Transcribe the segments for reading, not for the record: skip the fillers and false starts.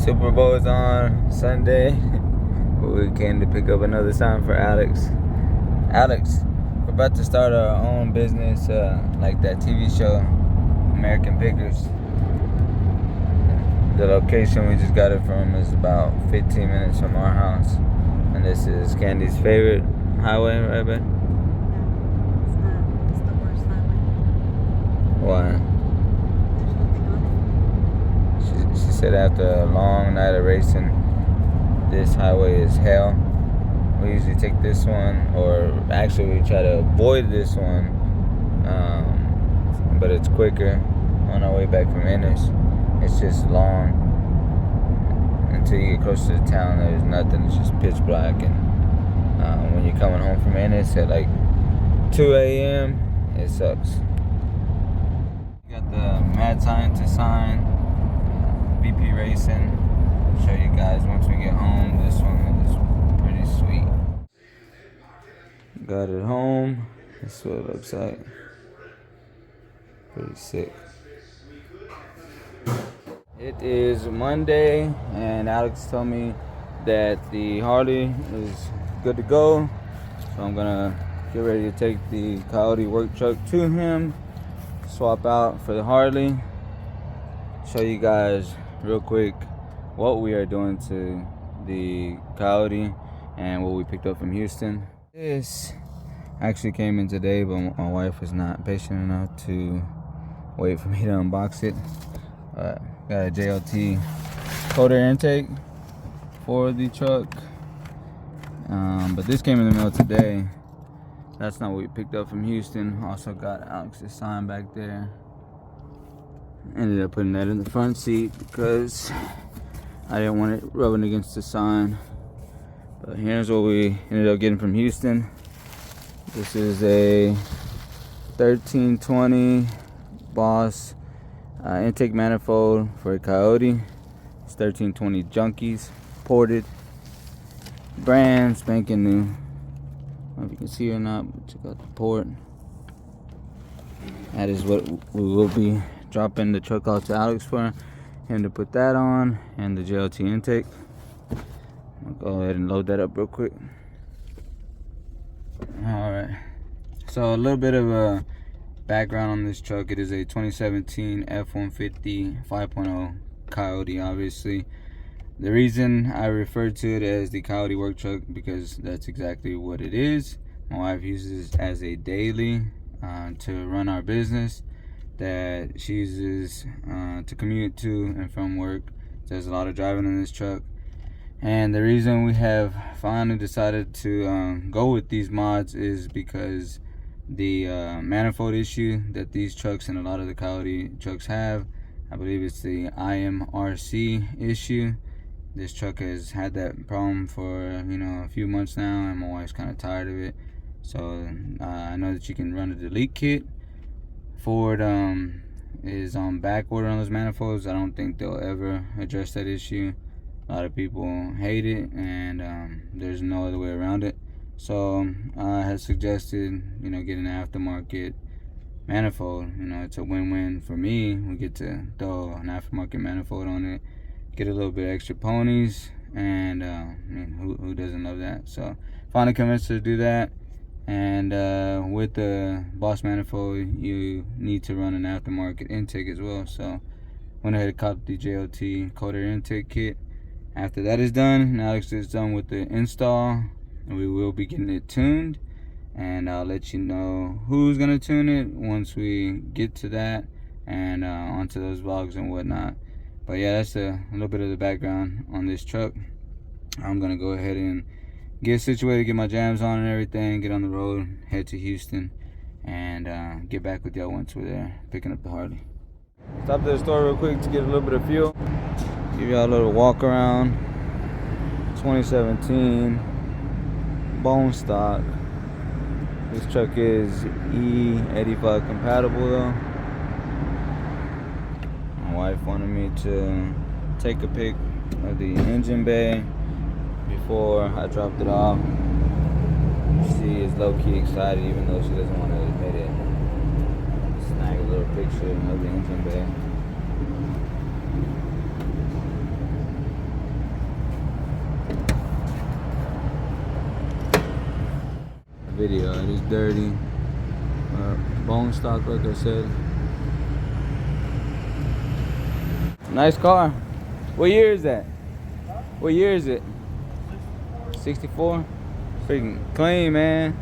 Super Bowl is on Sunday. We came to pick up another sign for Alex. Alex, we're about to start our own business, like that TV show, American Pickers. The location we just got it from is about 15 minutes from our house. And this is Candy's favorite highway, right, babe? No, it's not. It's the worst highway. Why? There's nothing on it. She said after a long night of racing, this highway is hell. We usually take this one, or actually we try to avoid this one, but it's quicker on our way back from Ennis. It's just long. Until you get close to the town, there's nothing. It's just pitch black. And when you're coming home from Ennis at like 2 a.m., it sucks. Got the mad scientist sign, VP Racing. I'll show you guys once we get home. This one is pretty sweet. Got it home. That's what it looks like. Pretty sick. It is Monday, and Alex told me that the Harley is good to go. So I'm gonna get ready to take the Coyote work truck to him, swap out for the Harley, show you guys real quick what we are doing to the Coyote and what we picked up from Houston. This actually came in today, but my wife was not patient enough to wait for me to unbox it. Got a JLT cold air intake for the truck, but this came in the mail today. That's not what we picked up from Houston. Also got Alex's sign back there. Ended up putting that in the front seat because I didn't want it rubbing against the sign. But here's what we ended up getting from Houston. This is a 1320 Boss intake manifold for a Coyote. It's 1320 Junkies, ported, brand spanking new. I don't know if you can see or not, but check out the port. That is what we will be dropping the truck out to Alex for him to put that on, and the JLT intake. I'll go ahead and load that up real quick. Alright, so a little bit of a background on this truck. It is a 2017 F150 5.0 Coyote. Obviously, the reason I refer to it as the Coyote work truck, because that's exactly what it is. My wife uses it as a daily to run our business, that she uses to commute to and from work. There's a lot of driving in this truck, and the reason we have finally decided to go with these mods is because the manifold issue that these trucks and a lot of the Coyote trucks have, I believe it's the IMRC issue. This truck has had that problem for a few months now, and my wife's kind of tired of it. So I know that you can run a delete kit. Ford is on back order on those manifolds. I don't think they'll ever address that issue. A lot of people hate it, and there's no other way around it. So I had suggested, getting an aftermarket manifold. It's a win-win for me. We get to throw an aftermarket manifold on it, get a little bit extra ponies, and who doesn't love that? So finally convinced her to do that. And with the Boss manifold, you need to run an aftermarket intake as well. So went ahead and caught the JLT cold air intake kit. After that is done, and Alex is done with the install, and we will be getting it tuned, and I'll let you know who's gonna tune it once we get to that, and onto those vlogs and whatnot. But yeah, that's a little bit of the background on this truck. I'm gonna go ahead and get situated, get my jams on and everything, get on the road, head to Houston, and get back with y'all once we're there picking up the Harley. Stopped at the store real quick to get a little bit of fuel, give y'all a little walk around. 2017 bone stock. This truck is E85 compatible though. My wife wanted me to take a pic of the engine bay before I dropped it off. She is low-key excited, even though she doesn't want to admit it. Snag a little picture of the engine bay. video. It is dirty. Bone stock, like I said. Nice car. What year is that? What year is it? 64? Freaking clean, man.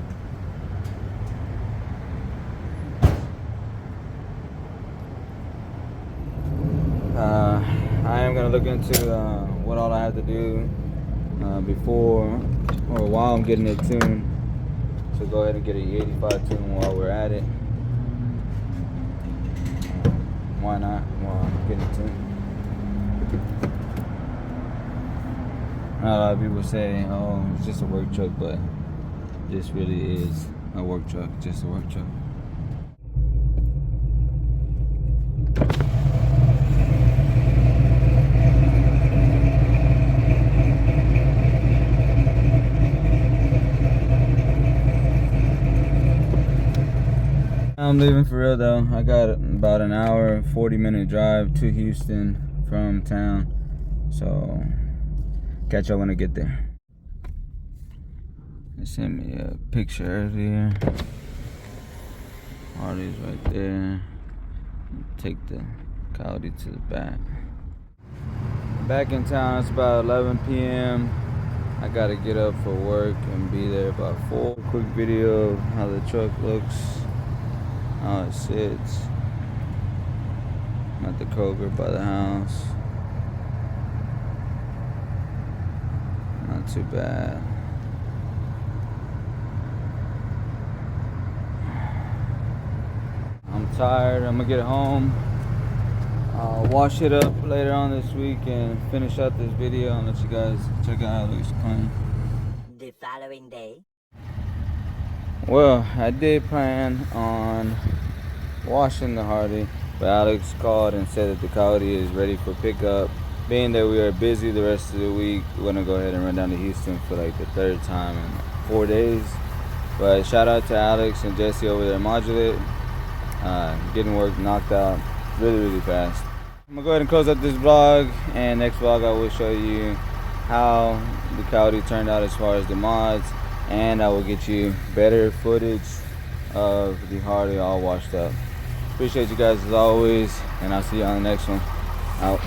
I am gonna look into what all I have to do before or while I'm getting it tuned. So go ahead and get a E85 tune while we're at it. Why not? While I'm getting it tuned. A lot of people say, "Oh, it's just a work truck," but this really is a work truck. Just a work truck. I'm leaving for real though. I got about an hour, 40-minute drive to Houston from town. So catch y'all when I get there. They sent me a picture earlier. Harley's right there. Take the Coyote to the back. Back in town, it's about 11 p.m. I gotta get up for work and be there about 4. Quick video of how the truck looks. How it sits. I'm at the Kroger by the house. Not too bad. I'm tired. I'm gonna get home. I'll wash it up later on this week and finish out this video and let you guys check out how it looks clean. The following day. Well, I did plan on washing the Harley, but Alex called and said that the Coyote is ready for pickup. Being that we are busy the rest of the week, we're gonna go ahead and run down to Houston for like the 3rd time in 4 days. But shout out to Alex and Jesse over there at Modulate. Getting work knocked out really fast. I'm gonna go ahead and close up this vlog, and next vlog I will show you how the Coyote turned out as far as the mods, and I will get you better footage of the Harley all washed up. Appreciate you guys as always, and I'll see you on the next one. Out.